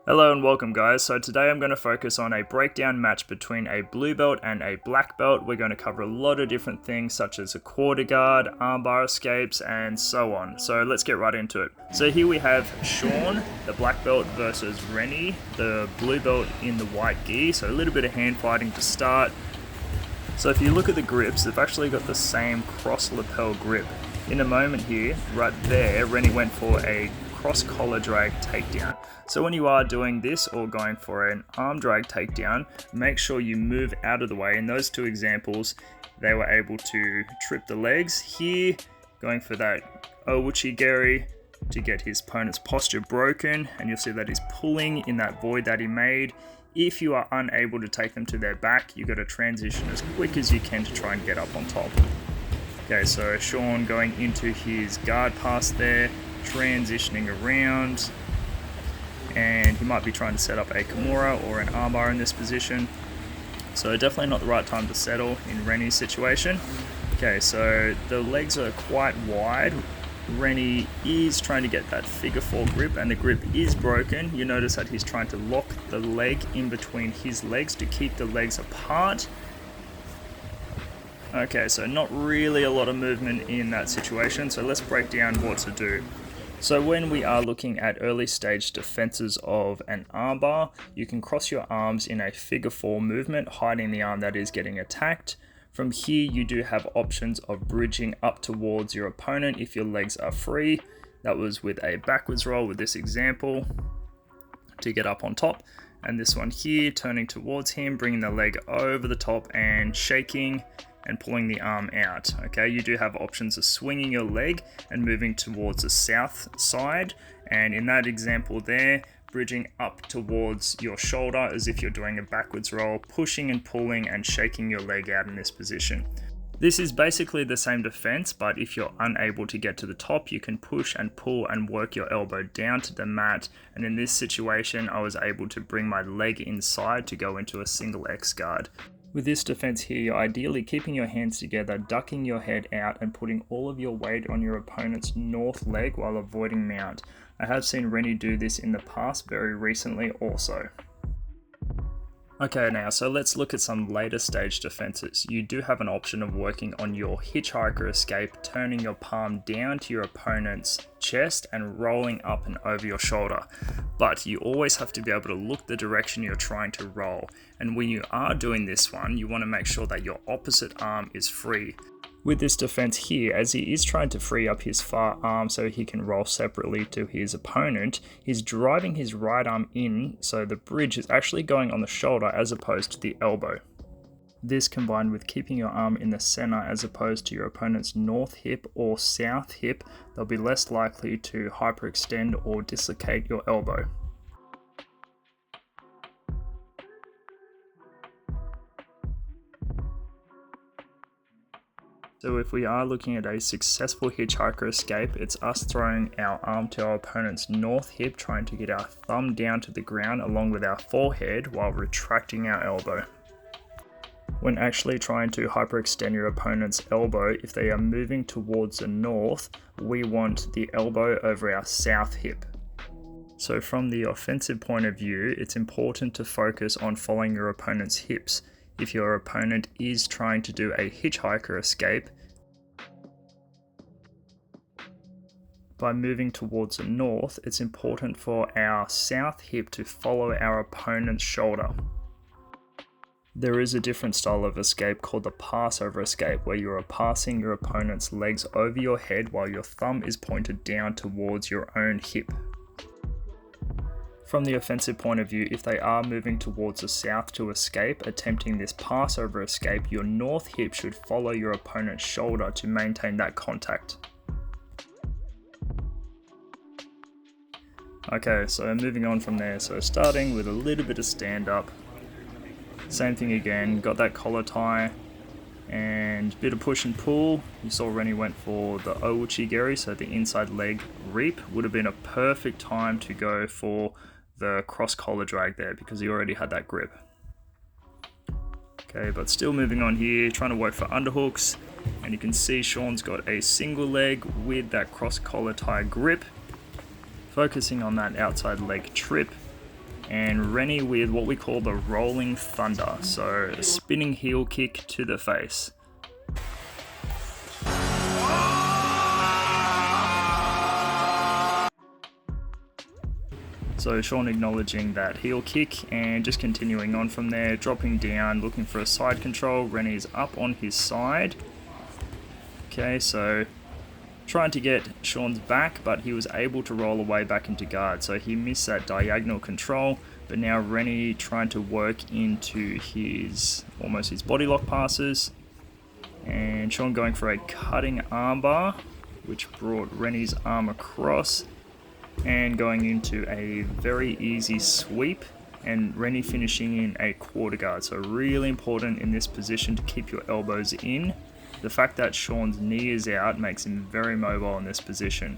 Hello and welcome guys. So today I'm going to focus on a breakdown match between a blue belt and a black belt. We're going to cover a lot of different things such as a quarter guard, armbar escapes and so on. So let's get right into it. So here we have Sean, the black belt versus Rennie, the blue belt in the white gi. So a little bit of hand fighting to start. So if you look at the grips, they've actually got the same cross lapel grip. In a moment here, right there, Rennie went for a cross collar drag takedown. So when you are doing this or going for an arm drag takedown, make sure you move out of the way. In those two examples, they were able to trip the legs. Here, going for that Owuchi-geri to get his opponent's posture broken, and you'll see that he's pulling in that void that he made. If you are unable to take them to their back, you've got to transition as quick as you can to try and get up on top. Okay, so Sean going into his guard pass there, transitioning around, and he might be trying to set up a Kimura or an armbar in this position. So definitely not the right time to settle in Rennie's situation. Okay, so the legs are quite wide. Rennie is trying to get that figure four grip, and the grip is broken. You notice that he's trying to lock the leg in between his legs to keep the legs apart. Okay, so not really a lot of movement in that situation, so let's break down what to do. So when we are looking at early stage defenses of an armbar, you can cross your arms in a figure four movement, hiding the arm that is getting attacked. From here, you do have options of bridging up towards your opponent if your legs are free. That was with a backwards roll with this example to get up on top. And this one here, turning towards him, bringing the leg over the top and shaking and pulling the arm out. Okay, you do have options of swinging your leg and moving towards the south side, and in that example there, bridging up towards your shoulder as if you're doing a backwards roll, pushing and pulling and shaking your leg out in this position. This is basically the same defense, but if you're unable to get to the top, you can push and pull and work your elbow down to the mat, and in this situation I was able to bring my leg inside to go into a single X guard. With this defense here, you're ideally keeping your hands together, ducking your head out and putting all of your weight on your opponent's north leg while avoiding mount. I have seen Rennie do this in the past very recently also. Okay, now so let's look at some later stage defenses. You do have an option of working on your hitchhiker escape, turning your palm down to your opponent's chest and rolling up and over your shoulder. But you always have to be able to look the direction you're trying to roll. And when you are doing this one, you want to make sure that your opposite arm is free. With this defense here, as he is trying to free up his far arm so he can roll separately to his opponent, he's driving his right arm in, so the bridge is actually going on the shoulder as opposed to the elbow. This combined with keeping your arm in the center as opposed to your opponent's north hip or south hip, they'll be less likely to hyperextend or dislocate your elbow. So if we are looking at a successful hitchhiker escape, it's us throwing our arm to our opponent's north hip, trying to get our thumb down to the ground along with our forehead while retracting our elbow. When actually trying to hyperextend your opponent's elbow, if they are moving towards the north, we want the elbow over our south hip. So from the offensive point of view, it's important to focus on following your opponent's hips. If your opponent is trying to do a hitchhiker escape, by moving towards the north, it's important for our south hip to follow our opponent's shoulder. There is a different style of escape called the passover escape, where you are passing your opponent's legs over your head while your thumb is pointed down towards your own hip. From the offensive point of view, if they are moving towards the south to escape, attempting this passover escape, your north hip should follow your opponent's shoulder to maintain that contact. Okay, so moving on from there, so starting with a little bit of stand up. Same thing again, got that collar tie and bit of push and pull. You saw Rennie went for the Owuchi-geri, so the inside leg reap. Would have been a perfect time to go for the cross collar drag there because he already had that grip. Okay, but still moving on here, trying to work for underhooks, and you can see Sean's got a single leg with that cross collar tie grip, focusing on that outside leg trip. and Rennie with what we call the rolling thunder, so a spinning heel kick to the face. So Sean acknowledging that heel kick and just continuing on from there, dropping down, looking for a side control. Rennie's up on his side. Okay, so trying to get Sean's back, but he was able to roll away back into guard, so he missed that diagonal control. But now Rennie trying to work into almost his body lock passes, and Sean going for a cutting armbar, which brought Rennie's arm across, and going into a very easy sweep, and Rennie finishing in a quarter guard. So really important in this position to keep your elbows in. The fact that Sean's knee is out makes him very mobile in this position.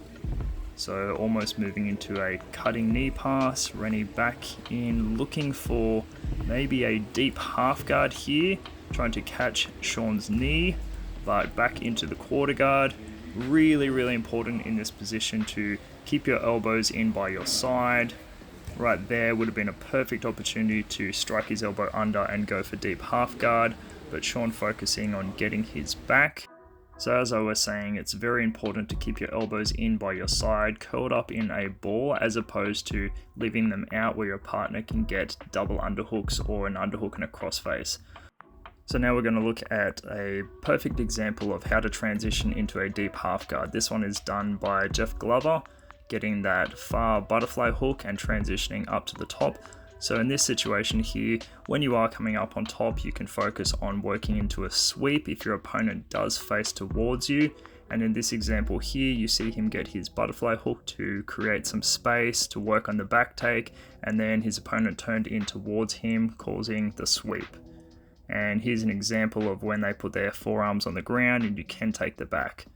So almost moving into a cutting knee pass, Rennie back in, looking for maybe a deep half guard here, trying to catch Sean's knee, but back into the quarter guard. Really, really important in this position to keep your elbows in by your side. Right there would have been a perfect opportunity to strike his elbow under and go for deep half guard, but Sean focusing on getting his back. So as I was saying, it's very important to keep your elbows in by your side, curled up in a ball, as opposed to leaving them out where your partner can get double underhooks or an underhook and a crossface. So now we're going to look at a perfect example of how to transition into a deep half guard. This one is done by Jeff Glover, getting that far butterfly hook and transitioning up to the top. So in this situation here, when you are coming up on top, you can focus on working into a sweep if your opponent does face towards you. And in this example here, you see him get his butterfly hook to create some space to work on the back take, and then his opponent turned in towards him, causing the sweep. And here's an example of when they put their forearms on the ground and you can take the back.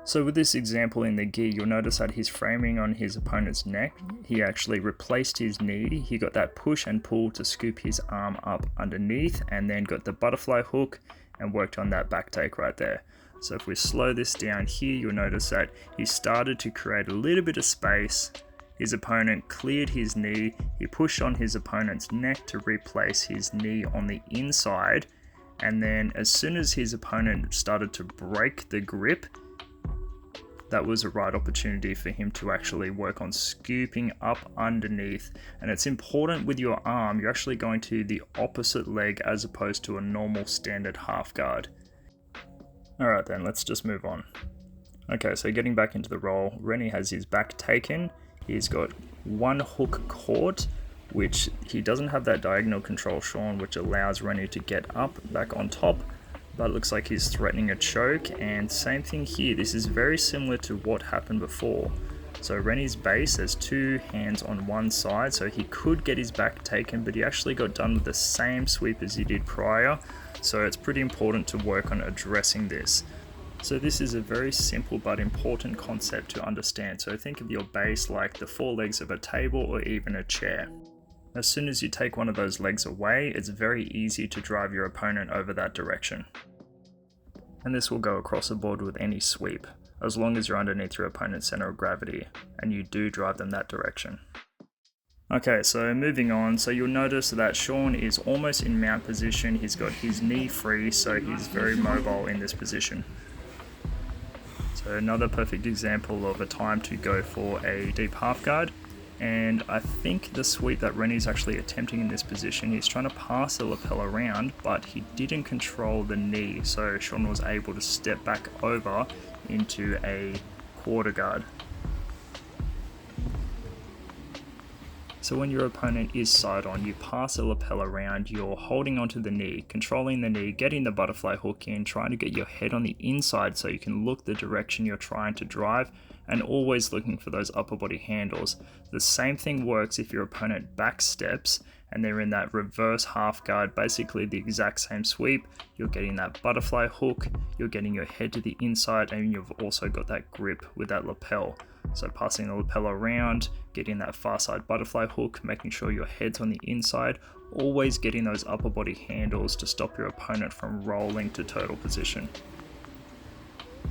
So with this example in the gi, you'll notice that he's framing on his opponent's neck. He actually replaced his knee. He got that push and pull to scoop his arm up underneath, and then got the butterfly hook and worked on that back take right there. So if we slow this down here, you'll notice that he started to create a little bit of space. His opponent cleared his knee. He pushed on his opponent's neck to replace his knee on the inside. And then as soon as his opponent started to break the grip, that was a right opportunity for him to actually work on scooping up underneath. And it's important with your arm, you're actually going to the opposite leg as opposed to a normal standard half guard. Alright then, let's just move on. Okay, so getting back into the roll, Rennie has his back taken. He's got one hook caught, which he doesn't have that diagonal control, Sean, which allows Rennie to get up back on top. But it looks like he's threatening a choke, and same thing here. This is very similar to what happened before. So Rennie's base has two hands on one side, so he could get his back taken, but he actually got done with the same sweep as he did prior. So it's pretty important to work on addressing this. So this is a very simple but important concept to understand. So think of your base like the four legs of a table or even a chair. As soon as you take one of those legs away, it's very easy to drive your opponent over that direction. And this will go across the board with any sweep, as long as you're underneath your opponent's center of gravity, and you do drive them that direction. Okay, so moving on, so you'll notice that Sean is almost in mount position. He's got his knee free, so he's very mobile in this position. So another perfect example of a time to go for a deep half guard. And I think the sweep that Rennie's actually attempting in this position, he's trying to pass the lapel around, but he didn't control the knee. So Sean was able to step back over into a quarter guard. So when your opponent is side on, you pass the lapel around, you're holding onto the knee, controlling the knee, getting the butterfly hook in, trying to get your head on the inside so you can look the direction you're trying to drive, and always looking for those upper body handles. The same thing works if your opponent back steps and they're in that reverse half guard, basically the exact same sweep. You're getting that butterfly hook, you're getting your head to the inside, and you've also got that grip with that lapel. So passing the lapel around, getting that far side butterfly hook, making sure your head's on the inside, always getting those upper body handles to stop your opponent from rolling to turtle position.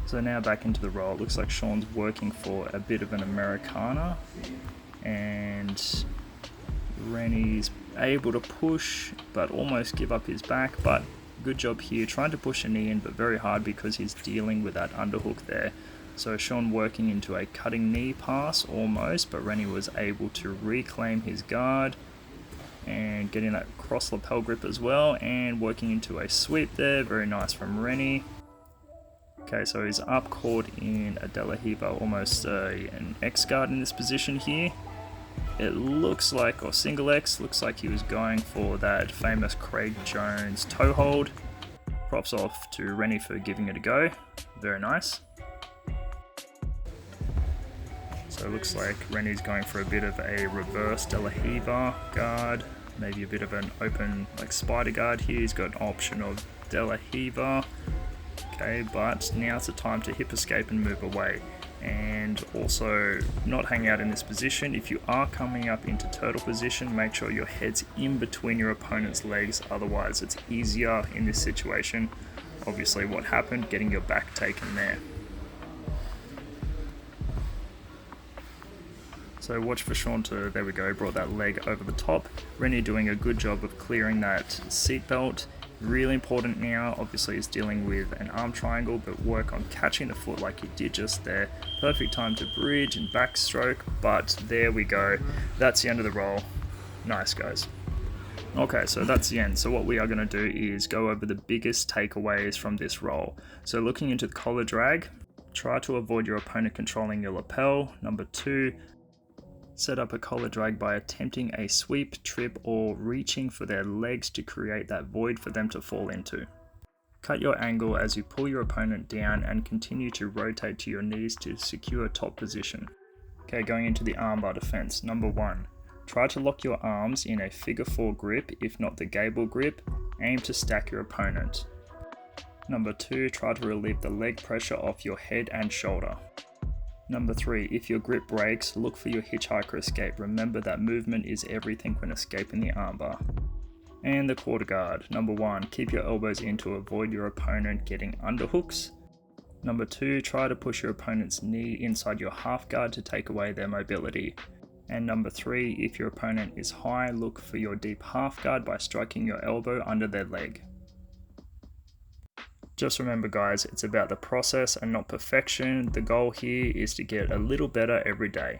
So now back into the roll, it looks like Sean's working for a bit of an Americana. and Rennie's able to push but almost give up his back, but good job here, trying to push a knee in but very hard because he's dealing with that underhook there. So Sean working into a cutting knee pass almost, but Rennie was able to reclaim his guard and getting that cross lapel grip as well, and working into a sweep there, very nice from Rennie. Okay, so he's up caught in a De La Riva, almost an X guard in this position here. It looks like, or single X, looks like he was going for that famous Craig Jones toe hold. Props off to Rennie for giving it a go, very nice. So it looks like Rennie's going for a bit of a reverse De La Riva guard, maybe a bit of an open like spider guard here. He's got an option of De La Riva. Okay, but now's the time to hip escape and move away, and also not hang out in this position. If you are coming up into turtle position, make sure your head's in between your opponent's legs, otherwise it's easier in this situation. Obviously what happened, getting your back taken there. So watch for Sean to, there we go, brought that leg over the top. Rennie doing a good job of clearing that seatbelt. Really important now, obviously, is dealing with an arm triangle, but work on catching the foot like you did just there. Perfect time to bridge and backstroke, but there we go. That's the end of the roll. Nice, guys. Okay, so that's the end. So what we are going to do is go over the biggest takeaways from this roll. So looking into the collar drag, try to avoid your opponent controlling your lapel. Number 2, set up a collar drag by attempting a sweep, trip, or reaching for their legs to create that void for them to fall into. Cut your angle as you pull your opponent down and continue to rotate to your knees to secure top position. Okay, going into the armbar defense. Number 1, try to lock your arms in a figure 4 grip, if not the gable grip. Aim to stack your opponent. Number 2, try to relieve the leg pressure off your head and shoulder. Number 3, if your grip breaks, look for your hitchhiker escape. Remember that movement is everything when escaping the armbar. And the quarter guard. Number 1, keep your elbows in to avoid your opponent getting underhooks. Number 2, try to push your opponent's knee inside your half guard to take away their mobility. And number 3, if your opponent is high, look for your deep half guard by striking your elbow under their leg. Just remember, guys, it's about the process and not perfection. The goal here is to get a little better every day.